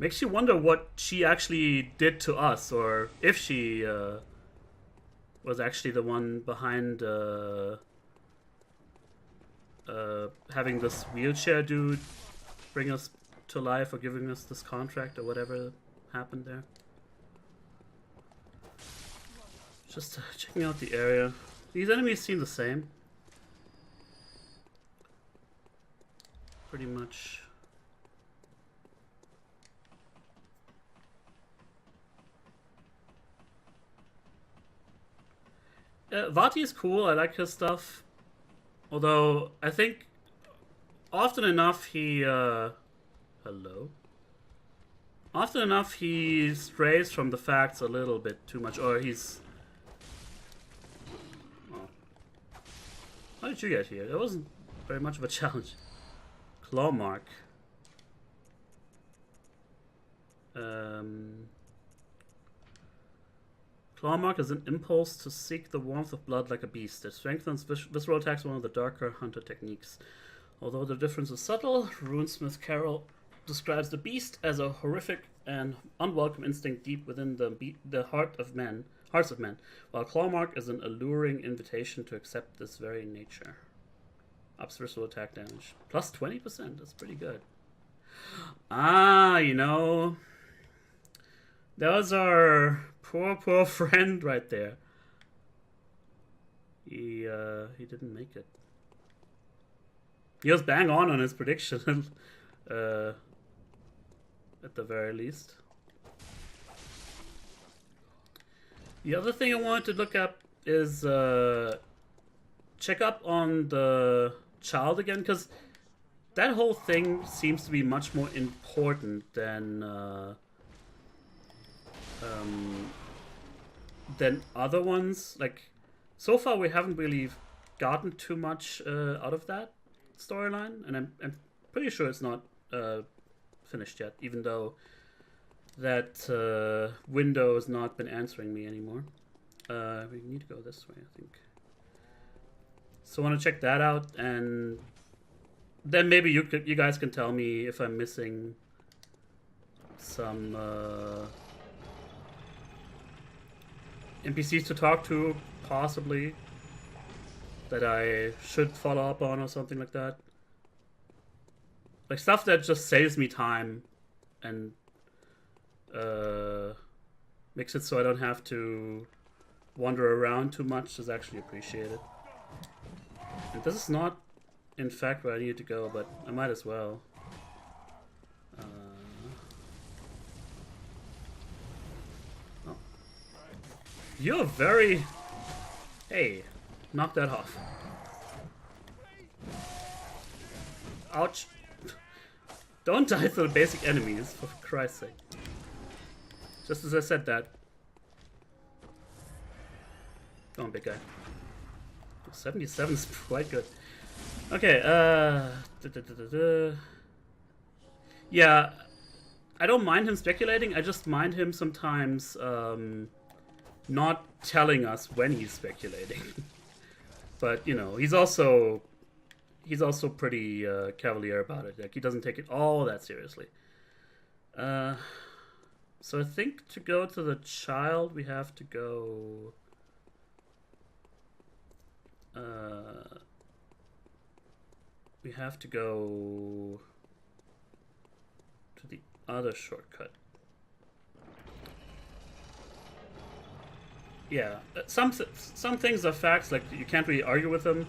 Makes you wonder what she actually did to us, or if she was actually the one behind having this wheelchair dude bring us to life, or giving us this contract, or whatever happened there. Just checking out the area. These enemies seem the same. Pretty much. Vati is cool. I like his stuff. Although, I think often enough he... hello? Often enough he strays from the facts a little bit too much. Or he's... Oh. How did you get here? That wasn't very much of a challenge. Claw mark. Claw mark is an impulse to seek the warmth of blood like a beast. It strengthens visceral attacks, one of the darker hunter techniques. Although the difference is subtle, Runesmith Carroll describes the beast as a horrific and unwelcome instinct deep within the hearts of men, while Clawmark is an alluring invitation to accept this very nature. Ups visceral attack damage. Plus 20%, that's pretty good. Ah, you know... That was our poor friend right there. He didn't make it. He was bang on his prediction. At the very least. The other thing I wanted to look up is check up on the child again, because that whole thing seems to be much more important than other ones. Like, so far we haven't really gotten too much out of that storyline, and I'm pretty sure it's not finished yet, even though that window has not been answering me anymore. We need to go this way, I think. So I want to check that out, and then maybe you guys can tell me if I'm missing some NPCs to talk to, possibly, that I should follow up on or something like that. Like stuff that just saves me time and makes it so I don't have to wander around too much is actually appreciated. And this is not, in fact, where I need to go, but I might as well. Oh. You're very... Hey, knock that off. Ouch. Don't die to the basic enemies, for Christ's sake. Just as I said that. Come on, big guy. 77 is quite good. Okay, yeah, I don't mind him speculating, I just mind him sometimes not telling us when he's speculating. But, you know, he's also pretty cavalier about it. Like, he doesn't take it all that seriously. So I think to go to the child, we have to go... we have to go to the other shortcut. Yeah, some things are facts, like you can't really argue with them.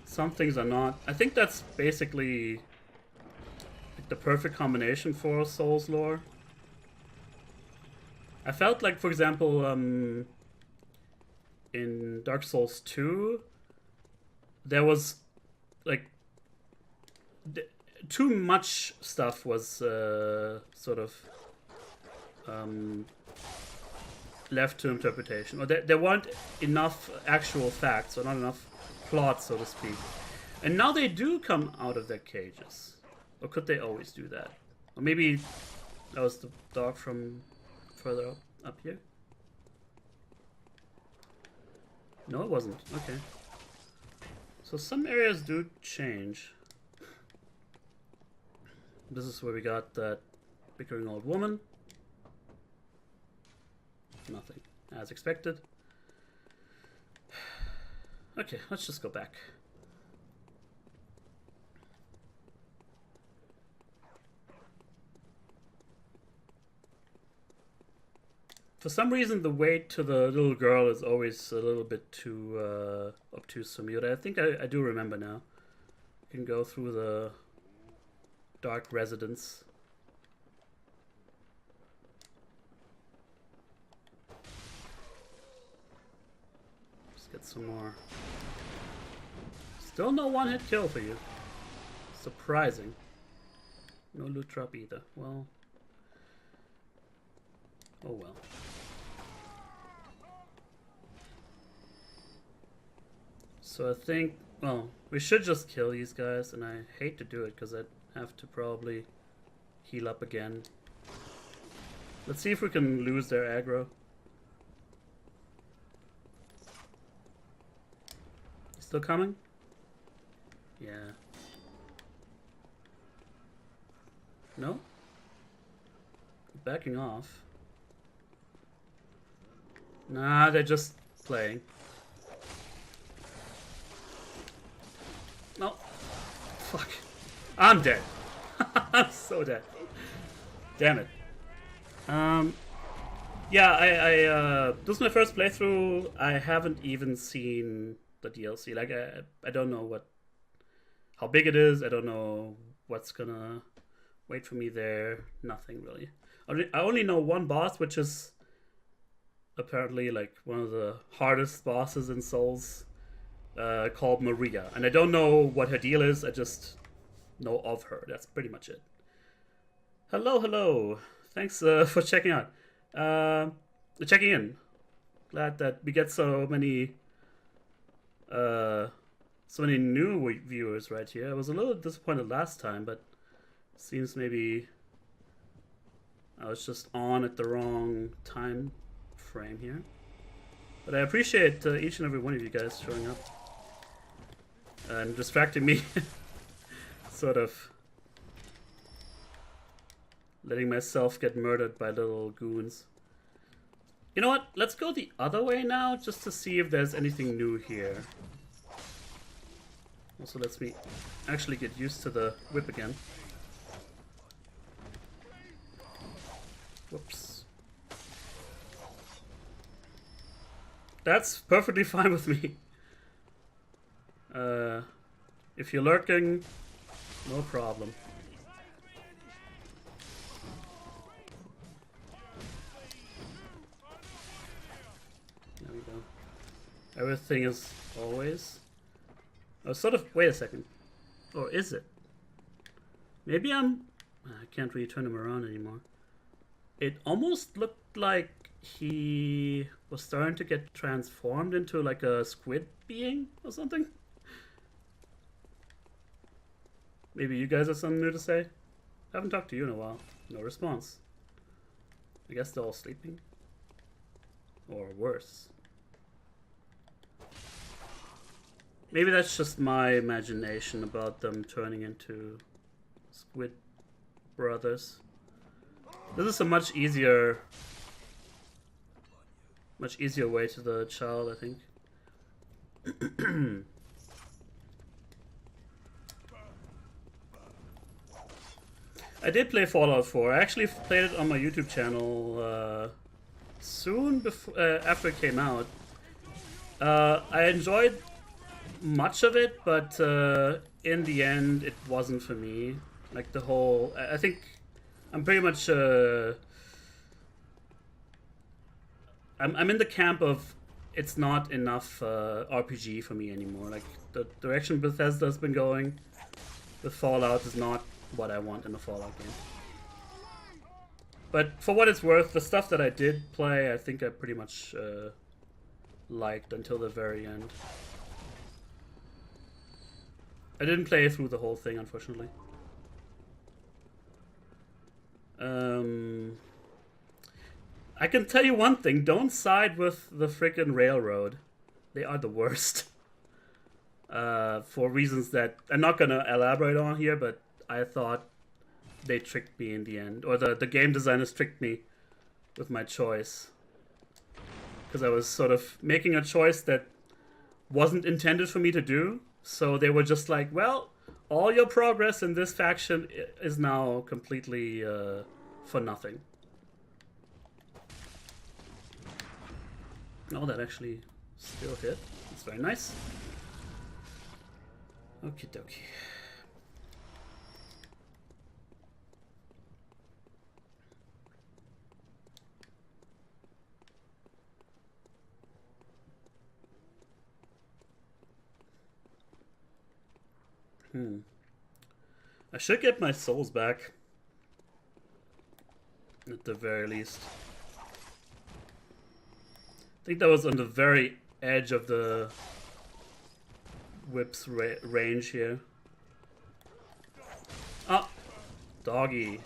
Some things are not. I think that's basically like the perfect combination for Souls lore. I felt like, for example, in Dark Souls 2, there was like too much stuff was sort of left to interpretation, or there weren't enough actual facts, or not enough plot, so to speak. And now they do come out of their cages. Or could they always do that? Or maybe that was the dog from further up here? No, it wasn't. Okay. So some areas do change. This is where we got that Bickering old woman. Nothing. As expected. Okay, let's just go back. For some reason, the way to the little girl is always a little bit too obtuse for me, but I think I do remember now. You can go through the dark residence. Just get some more. Still no one-hit kill for you. Surprising. No loot drop either. Well. Oh well. So I think, well, we should just kill these guys, and I hate to do it because I'd have to probably heal up again. Let's see if we can lose their aggro. Still coming? Yeah. No? Backing off. Nah, they're just playing. No. Fuck. I'm dead. I'm so dead. Damn it. Yeah, this is my first playthrough. I haven't even seen the DLC. Like, I don't know how big it is. I don't know what's gonna wait for me there. Nothing really. I only know one boss, which is apparently like one of the hardest bosses in Souls, called Maria. And I don't know what her deal is. I just know of her. That's pretty much it. Hello, hello. Thanks for checking out. Checking in. Glad that we get so many new viewers right here. I was a little disappointed last time, but seems maybe I was just on at the wrong time frame here. But I appreciate each and every one of you guys showing up and distracting me. Sort of letting myself get murdered by little goons. You know what? Let's go the other way now, just to see if there's anything new here. Also lets me actually get used to the whip again. Whoops. That's perfectly fine with me. If you're lurking, no problem. There we go. Everything is always... Oh, sort of... Wait a second. Or is it? Maybe I can't really turn him around anymore. It almost looked like he was starting to get transformed into like a squid being or something. Maybe you guys have something new to say? I haven't talked to you in a while. No response. I guess they're all sleeping. Or worse. Maybe that's just my imagination about them turning into squid brothers. This is a much easier way to the child, I think. I did play Fallout 4. I actually played it on my YouTube channel soon before, after it came out. I enjoyed much of it, but in the end, it wasn't for me. Like the whole, I think I'm pretty much. I'm in the camp of it's not enough RPG for me anymore. Like the direction Bethesda's been going with Fallout is not what I want in a Fallout game. But for what it's worth, the stuff that I did play, I think I pretty much liked until the very end. I didn't play through the whole thing, unfortunately. I can tell you one thing, don't side with the frickin' railroad. They are the worst. For reasons that I'm not gonna elaborate on here, but I thought they tricked me in the end, or the game designers tricked me with my choice, because I was sort of making a choice that wasn't intended for me to do. So they were just like, well, all your progress in this faction is now completely for nothing. Oh, that actually still hit. It's very nice. Okie dokie. I should get my souls back. At the very least. I think that was on the very edge of the whip's range here. Ah! Doggy.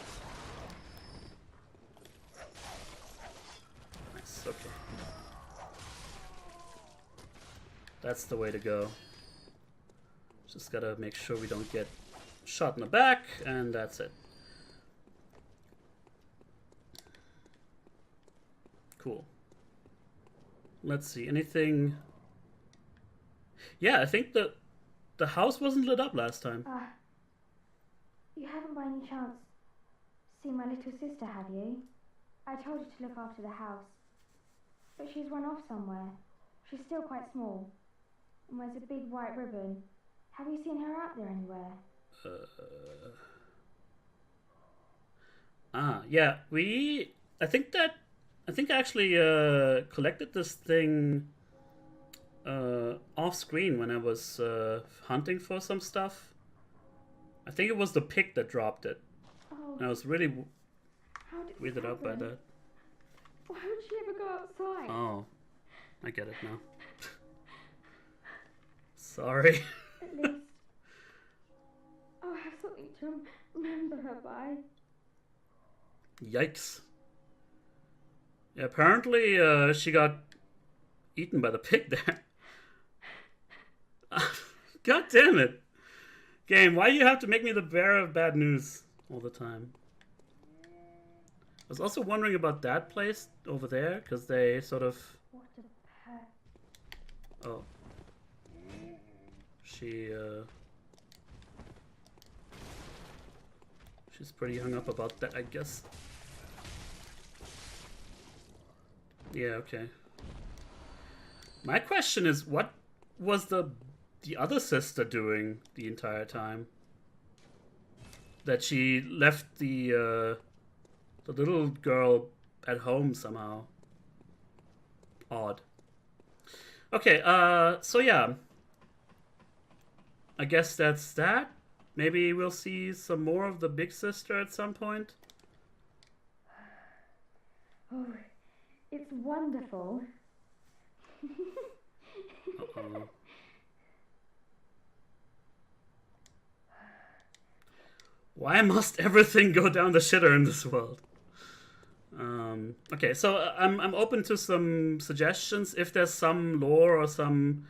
Nice, okay. That's the way to go. Just gotta make sure we don't get shot in the back, and that's it. Cool. Let's see, anything... Yeah, I think the house wasn't lit up last time. You haven't by any chance seen my little sister, have you? I told her to look after the house, but she's run off somewhere. She's still quite small, and wears a big white ribbon. Have you seen her out there anywhere? Yeah, I think I actually collected this thing off screen when I was hunting for some stuff. I think it was the pig that dropped it. Oh, and I was really weirded happen? out by that. Why would she ever go outside? Oh, I get it now. Sorry. At least I'll have something to remember her by. Yikes. Yeah, apparently she got eaten by the pig there. God damn it. Game, why do you have to make me the bearer of bad news all the time? I was also wondering about that place over there, because they sort of... What a pet. Oh. She's pretty hung up about that, I guess. Yeah, okay. My question is, what was the other sister doing the entire time? That she left the little girl at home somehow. Odd. Okay, so yeah. I guess that's that. Maybe we'll see some more of the big sister at some point. Oh, it's wonderful. Uh-oh. Why must everything go down the shitter in this world? Okay, so I'm open to some suggestions. If there's some lore or some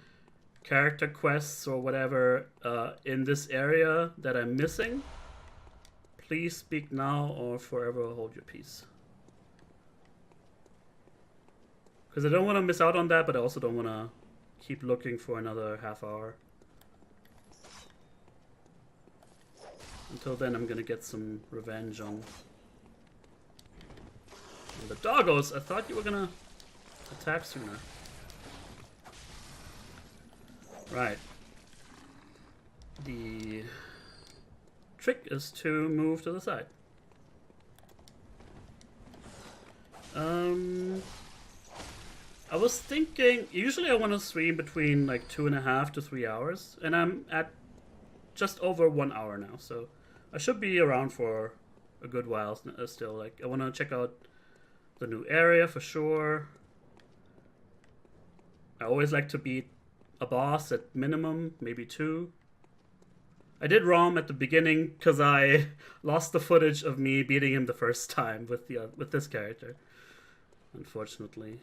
character quests or whatever in this area that I'm missing, please speak now or forever hold your peace. Because I don't want to miss out on that, but I also don't want to keep looking for another half hour. Until then, I'm gonna get some revenge on the doggos. I thought you were gonna attack sooner. Right. The trick is to move to the side. I was thinking, usually I want to stream between like 2.5 to 3 hours, and I'm at just over 1 hour now, so I should be around for a good while still. Like, I want to check out the new area for sure. I always like to beat a boss at minimum, maybe 2. I did ROM at the beginning because I lost the footage of me beating him the first time with this character, unfortunately.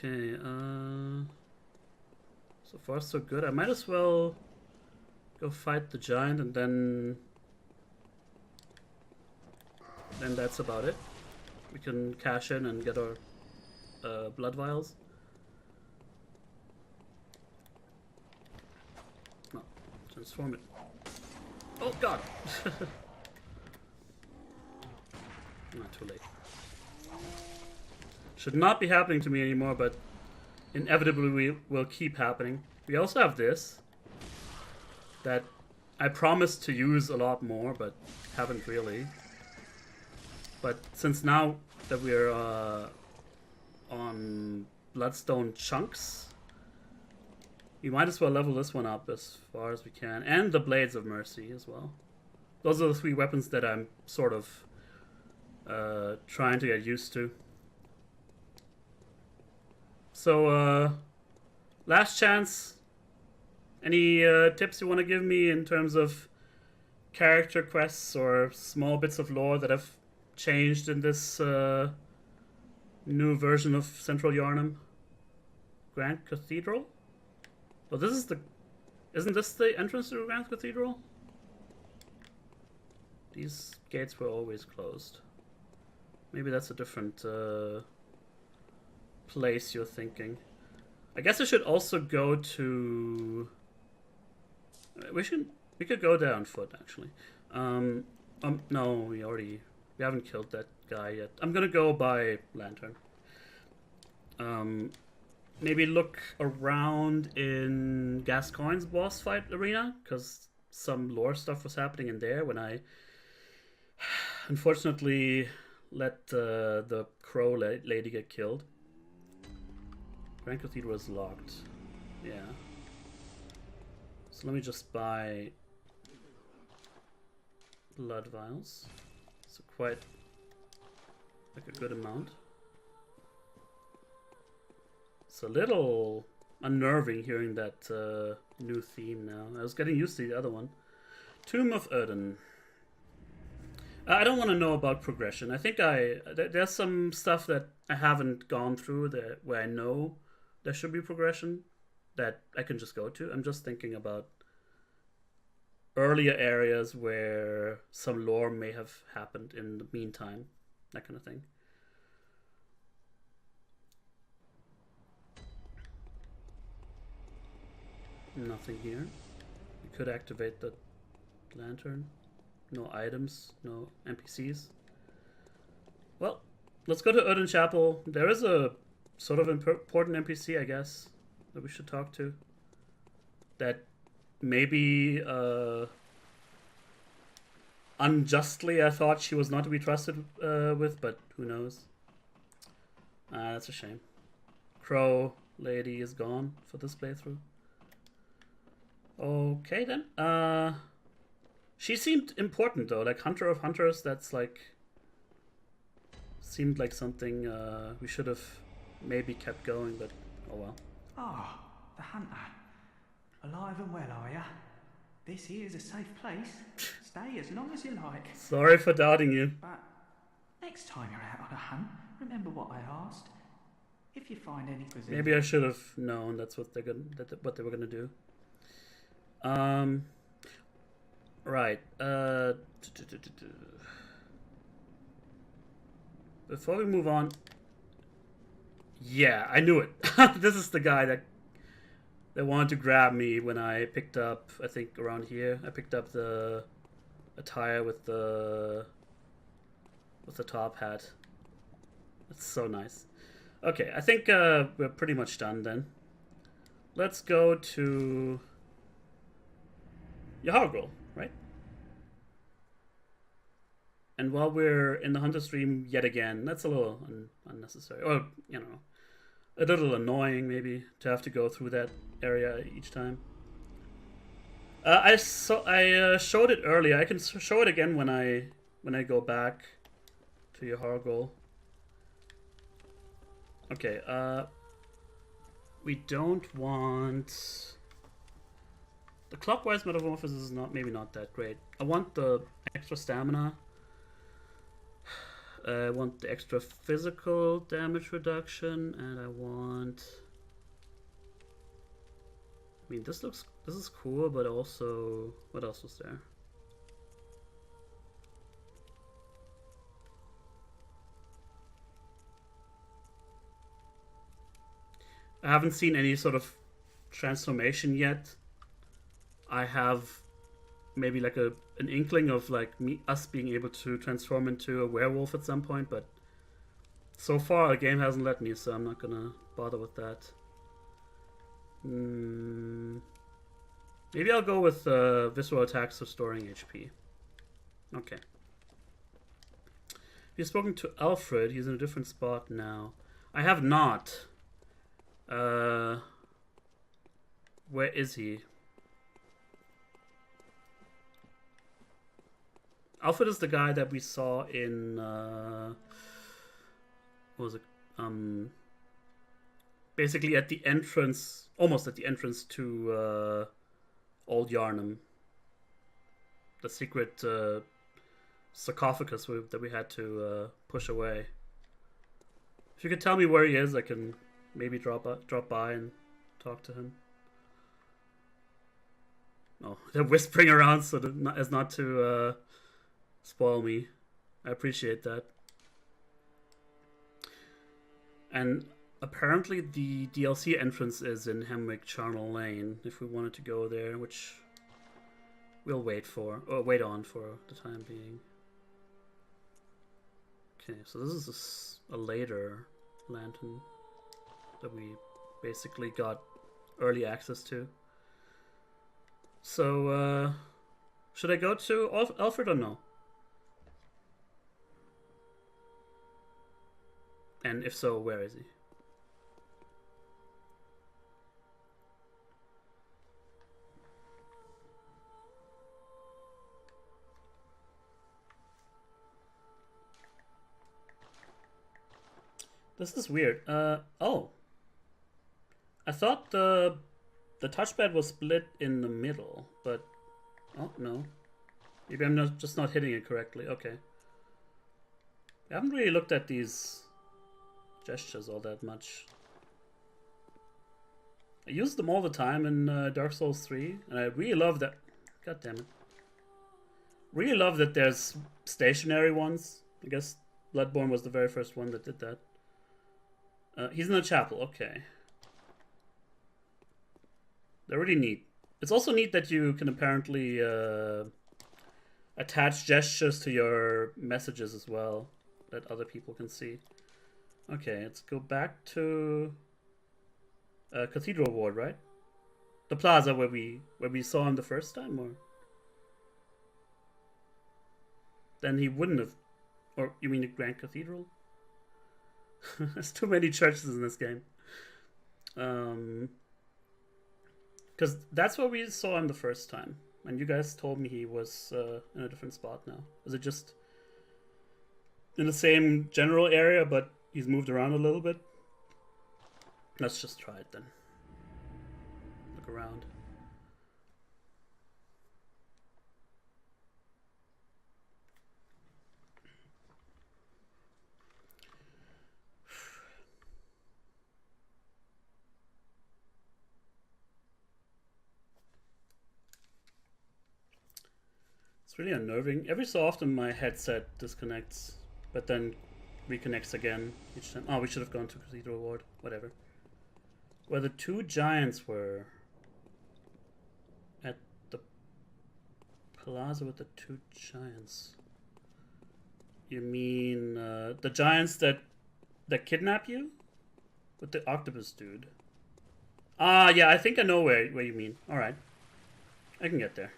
Okay, so far so good. I might as well go fight the giant, and then that's about it. We can cash in and get our blood vials. No, transform it. Oh god! Not too late. Should not be happening to me anymore, but inevitably will keep happening. We also have this that I promised to use a lot more, but haven't really. But since now that we're on bloodstone chunks, we might as well level this one up as far as we can, and the Blades of Mercy as well. Those are the 3 weapons that I'm sort of trying to get used to. So, last chance. Any tips you want to give me in terms of character quests or small bits of lore that have changed in this new version of Central Yharnam? Grand Cathedral? Oh, this is the... Isn't this the entrance to Grand Cathedral? These gates were always closed. Maybe that's a different place you're thinking. I guess I should also go to... We could go there on foot, actually. No, we haven't killed that guy yet. I'm gonna go by lantern. Maybe look around in Gascoigne's boss fight arena, because some lore stuff was happening in there when I unfortunately let the crow lady get killed. Grand Cathedral is locked. Yeah. So let me just buy blood vials. So quite like a good amount. It's a little unnerving hearing that new theme now. I was getting used to the other one. Tomb of Erden. I don't want to know about progression. I think there's some stuff that I haven't gone through where I know there should be progression that I can just go to. I'm just thinking about earlier areas where some lore may have happened in the meantime. That kind of thing. Nothing here. We could activate the lantern. No items, no NPCs. Well, let's go to Erden Chapel. There is a sort of important NPC, I guess, that we should talk to. That maybe unjustly I thought she was not to be trusted with, but who knows. That's a shame. Crow lady is gone for this playthrough. Okay then. She seemed important though, like Hunter of Hunters. That's like seemed like something we should have maybe kept going, but oh well. Ah, the hunter. Alive and well, are ya? This here's a safe place. Stay as long as you like. Sorry for doubting you. But next time you're out on a hunt, remember what I asked. If you find any possessions... Maybe I should have known that's what what they were gonna do. Right. Before we move on, yeah, I knew it. This is the guy that wanted to grab me when I picked up, I think around here, I picked up the attire with the top hat. That's so nice. Okay, I think we're pretty much done then. Let's go to Yharnam, right? And while we're in the hunter stream yet again, that's a little unnecessary, or you know, a little annoying maybe to have to go through that area each time. I showed it earlier. I can show it again when I go back to Yharnam. Okay. We don't want the clockwise metamorphosis is maybe not that great. I want the extra stamina. I want the extra physical damage reduction, and I want I mean, this is cool, but also, what else was there? I haven't seen any sort of transformation yet. I have maybe like an inkling of like us being able to transform into a werewolf at some point, but so far the game hasn't let me, so I'm not gonna bother with that. Maybe I'll go with visceral attacks restoring HP. Okay. You've spoken to Alfred. He's in a different spot now. I have not. Where is he? Alfred is the guy that we saw in what was it? Basically at the entrance, almost at the entrance to Old Yharnam. The secret sarcophagus that we had to push away. If you could tell me where he is, I can maybe drop by and talk to him. Oh, they're whispering around so as not to spoil me. I appreciate that. And apparently the DLC entrance is in Hemwick Charnel Lane, if we wanted to go there, which we'll wait on for the time being. Okay, so this is a later lantern that we basically got early access to. So, should I go to Alfred or no? And if so, where is he? This is weird. Oh. I thought the touchpad was split in the middle, but oh no. Maybe I'm just not hitting it correctly. Okay. I haven't really looked at these gestures all that much. I use them all the time in Dark Souls 3, and I really love that. God damn it. Really love that there's stationary ones. I guess Bloodborne was the very first one that did that. He's in a chapel, okay. They're really neat. It's also neat that you can apparently attach gestures to your messages as well, that other people can see. Okay, let's go back to Cathedral Ward, right? The plaza where we saw him the first time, or then he wouldn't have. Or you mean the Grand Cathedral? There's too many churches in this game. Because that's where we saw him the first time, and you guys told me he was in a different spot now. Is it just in the same general area, but he's moved around a little bit? Let's just try it then. Look around. It's really unnerving. Every so often my headset disconnects, but then reconnects again each time. Oh, we should have gone to Cathedral Ward. Whatever. Where the two giants were. At the plaza with the two giants. You mean the giants that kidnap you? With the octopus dude. Ah, yeah, I think I know where you mean. Alright. I can get there.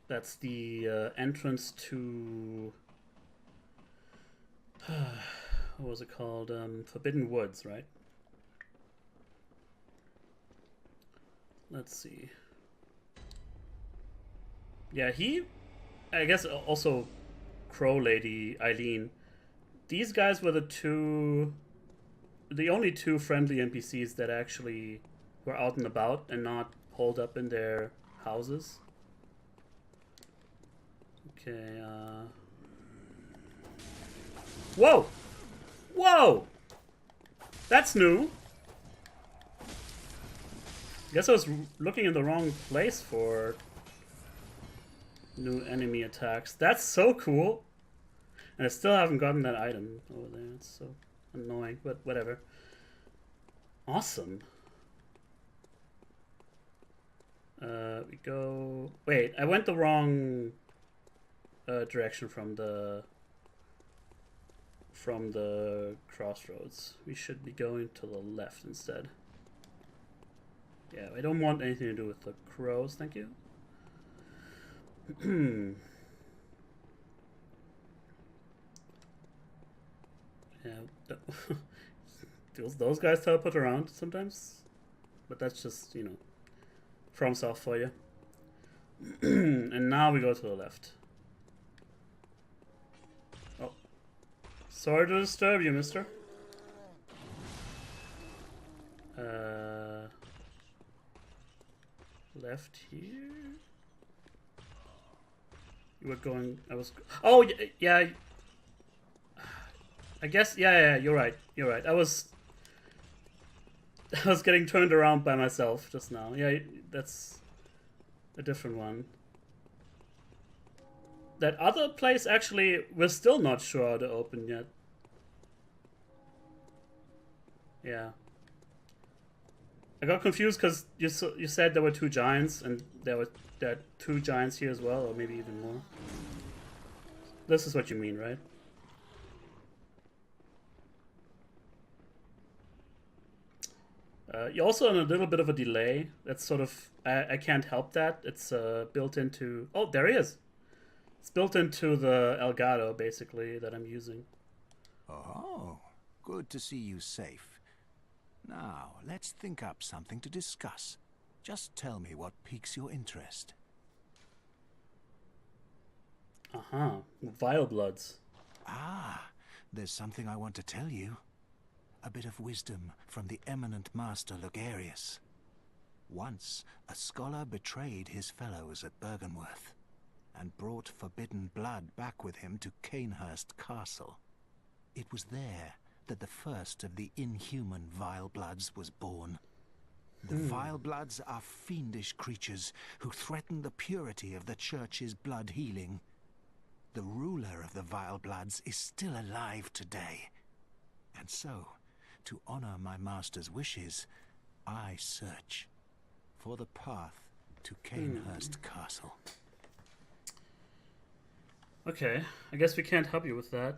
That's the entrance to... what was it called? Forbidden Woods, right? Let's see. Yeah, I guess also Crow Lady, Eileen. These guys were the only two friendly NPCs that actually were out and about and not holed up in their houses. Okay, Whoa! Whoa! That's new. Guess I was looking in the wrong place for new enemy attacks. That's so cool. And I still haven't gotten that item over there. It's so annoying, but whatever. Awesome. We go... Wait, I went the wrong direction from the crossroads. We should be going to the left instead. Yeah, I don't want anything to do with the crows, thank you. Yeah, those guys teleport around sometimes, but that's just, you know, FromSoft for you. And now we go to the left. Oh, sorry to disturb you, mister. Left here. You were going. I was. Oh yeah. I guess. Yeah. You're right. You're right. I was getting turned around by myself just now. Yeah, that's a different one. That other place, actually, we're still not sure how to open yet. Yeah. I got confused because you said there were two giants, and there are two giants here as well, or maybe even more. This is what you mean, right? You're also on a little bit of a delay. That's sort of... I can't help that. It's built into... Oh, there he is. It's built into the Elgato, basically, that I'm using. Oh, good to see you safe. Now, let's think up something to discuss. Just tell me what piques your interest. Uh-huh. Vile Bloods. Ah, there's something I want to tell you. A bit of wisdom from the eminent master Logarius. Once, a scholar betrayed his fellows at Bergenworth and brought forbidden blood back with him to Canehurst Castle. It was there that the first of the inhuman Vile Bloods was born. The Vile Bloods are fiendish creatures who threaten the purity of the Church's blood healing. The ruler of the Vile Bloods is still alive today. And so, to honor my master's wishes, I search for the path to Canehurst Castle. Okay, I guess we can't help you with that.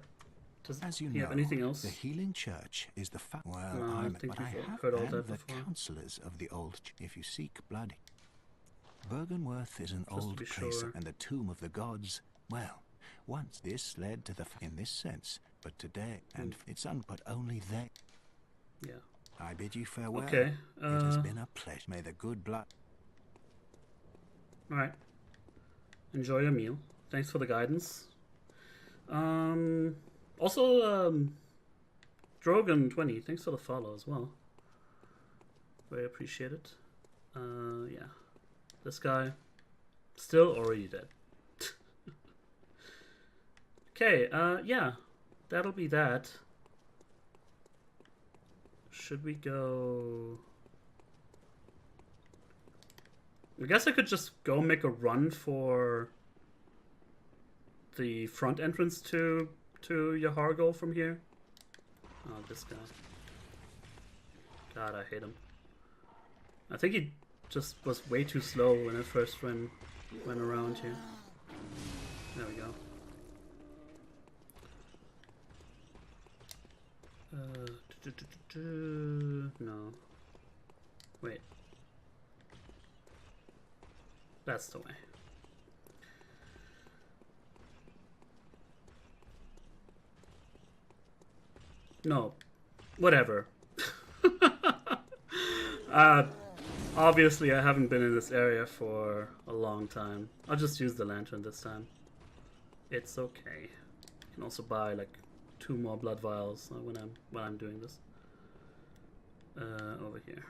As you Do you know, have anything else? the Healing Church is the well, No, I think but I you've have heard all been that the before. counselors of the old. If you seek blood, Bergenworth is an Just to old be place, sure. and the tomb of the gods. Well, once this led to the in this sense, but today, and it's but only there. Yeah. I bid you farewell. Okay. It has been a pleasure. May the good blood. All right. Enjoy your meal. Thanks for the guidance. Also, Drogon20, thanks for the follow as well. Very appreciate it. Yeah. This guy, still already dead. Okay, yeah. That'll be that. Should we go... I guess I could just go make a run for the front entrance to Yharnam from here. Oh, this guy. God, I hate him. I think he just was way too slow when I first went around here. There we go. No. Wait. That's the way. No. Whatever. Obviously I haven't been in this area for a long time. I'll just use the lantern this time. It's okay. You can also buy like 2 more blood vials when I'm doing this. Over here.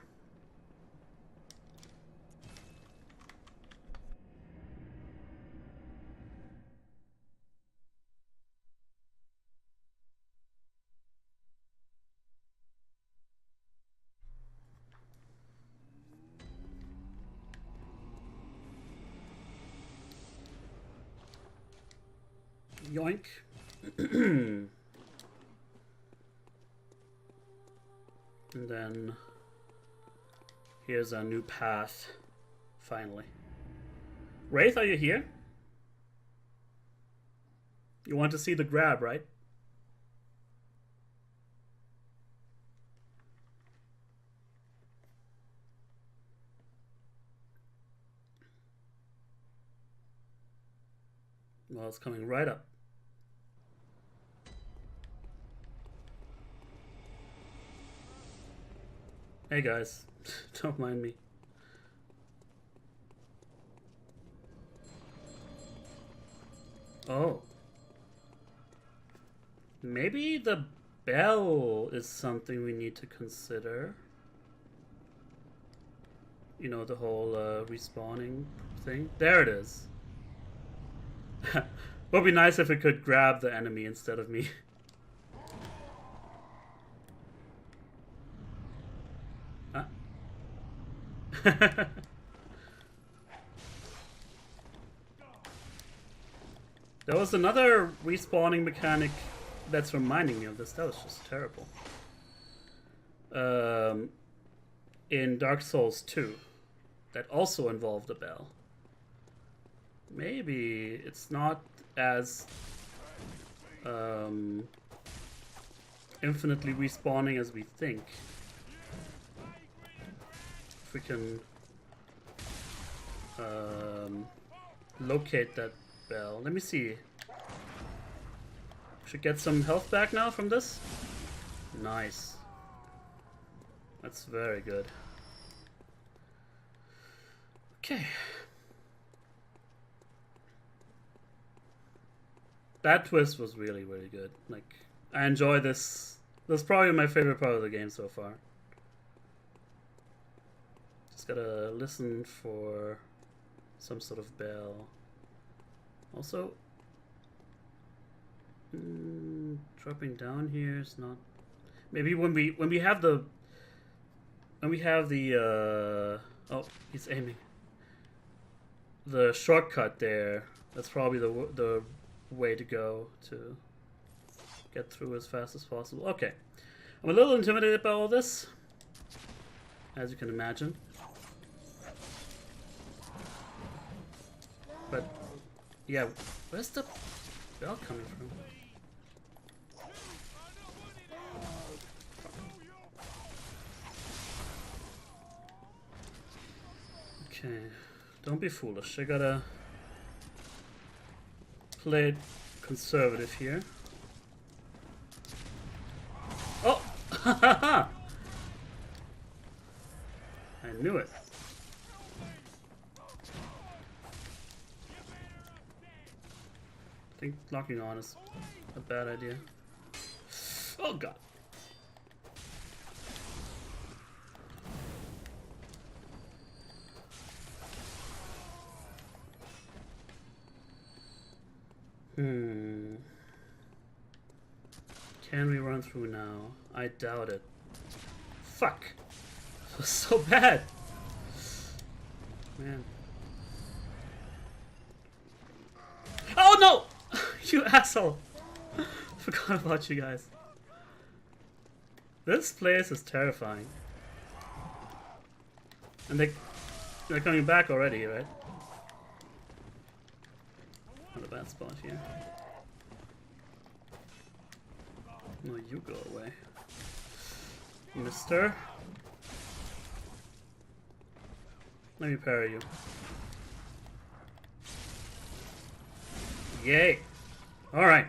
Yoink. And then here's our new path, finally. Wraith, are you here? You want to see the grab, right? Well, it's coming right up. Hey guys, don't mind me. Oh. Maybe the bell is something we need to consider. You know, the whole respawning thing. There it is. Would be nice if it could grab the enemy instead of me. There was another respawning mechanic that's reminding me of this. That was just terrible. In Dark Souls 2, that also involved a bell. Maybe it's not as infinitely respawning as we think. If we can locate that bell. Let me see. Should get some health back now from this. Nice. That's very good. Okay. That twist was really, really good. Like, I enjoy this. That's probably my favorite part of the game so far. Just gotta listen for some sort of bell. Also, dropping down here is not. Maybe when we have the oh, he's aiming. The shortcut there. That's probably the way to go to get through as fast as possible. Okay, I'm a little intimidated by all this, as you can imagine. But yeah, where's the bell coming from? Okay, don't be foolish. I gotta play it conservative here. Oh! I knew it. I think locking on is a bad idea. Oh god. Can we run through now? I doubt it. Fuck! It was so bad! Man. Oh no! You asshole! Forgot about you guys. This place is terrifying. And they're coming back already, right? Not a bad spot here. No, you go away. Mister. Let me parry you. Yay! Alright.